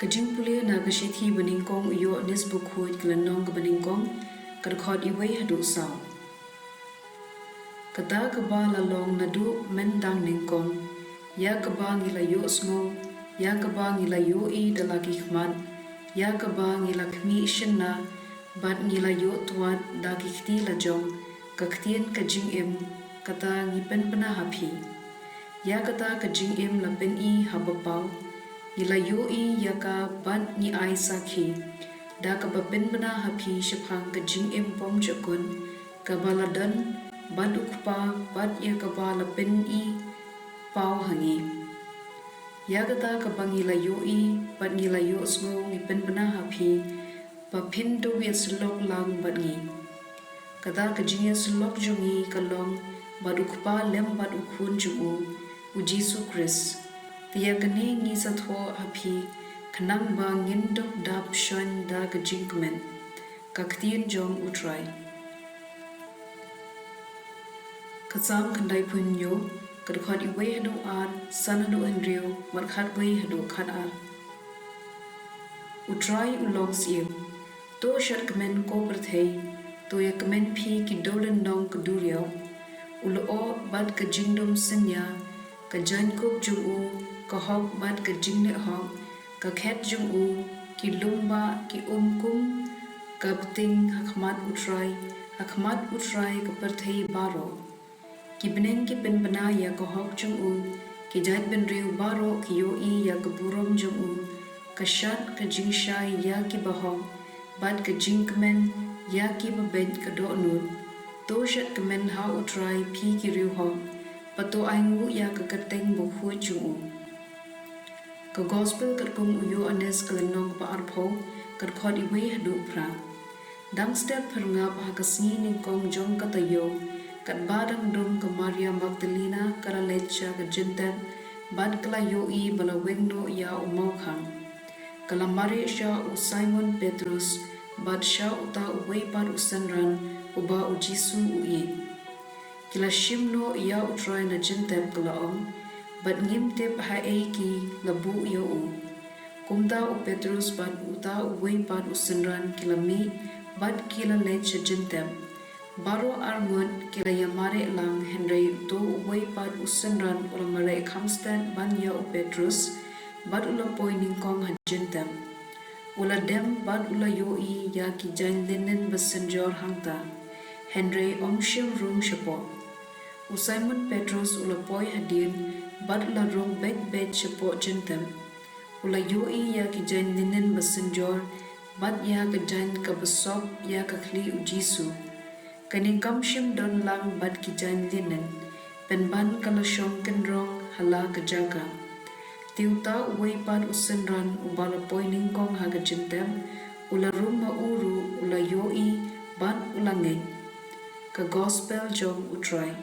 jingpule na shithi baningkong uyo nis bukhut glanong baningkong khot iwei hadu saw. Kata kaba lalong nadu mendang ningkong ya kaba ngilayo sngo ya kaba ngilayo I dalagi khman ya kaba ngilakmi shinna bat ngilayo tuat dagi kti la jong ktien jingim kata ngipen pena hapi ya kata jingim la pen I habapau ngilayo I ya ka bat ni ai sakhi da ka pen pena hapi shiphang jingim pom jakun kabaladan bat ukpa bat ya kabala pen I pau hangi ya kata kabangilayo I bat ngilayo sngo ngipen pena hapi papin do ya slok lang bat ngi kata kajingya slok jongi kalong bat ukpa lem bat ukhun jumu ujisu kris tiya kane ngi satho hapi khnang ba ngin dok dap shon da jingmen ktien jong utrai Katsam kandai punyo khot iwei hadu ar san hadu andrio mat khat wei hadu khat ar utrai ulong siu to shadkmen ko prathei to yakmen phi ki dolen nong kudurio ulo bad ka jingdom sinya ka jan kop jungu ka hok bad ka jingne hok ka khet jungu ki lumba ki kum ka bting hakmat utrai ka prathei baro Kibneng ki pen bana ya ka hok chung ki jat ben riu baro ki yo I ya ka burom jung ka shat ka jingshai ya ki bahong bad ka jingmen ya ki ben ka do nur to shadkmen ha utrai phi ki riu hong pato aingu ya ka kateng bo khu chung ka gospel kat kum uyo anes kalenong pa arpho kat khot iwei hadu pra dang step phangap ha ka sni ning kong jong ka tayo kat badang dum ka Maria Magdalena kala lecha ka jintem bad kala yo I bala wengno ya umau khang kala mare sha u Simon Petrus bad sha uta uwei par usanran uba u Jisu u I kila shimno ya utrai na jintem kala bad ngim tep ha ki labu yo kumta u Petrus bad uta uwei par usanran kila mi bad kila lecha jintem Baro armut kila yamare lang Henry to uwei pat usenran ula mare kamstan banya u Petrus bad ula poining kong hajintem ula dem bad ula yo I ya ki jan linen basenjor hangta Henry shim rung shapo u Simon Petrus ula poi hadin bad ula rung bet shapo jintem ula yo I ya ki jan linen basenjor bad ya ka jan ka basok ya ka khli u Jisu Kaning kamshim don lang bad ki jan linen penban kala shong kenrong hala kajaga tiuta uwei pad usenran ubala poining kong haga jintem ula rumma uru ula yo I ban ula ngin ka gospel jong utrai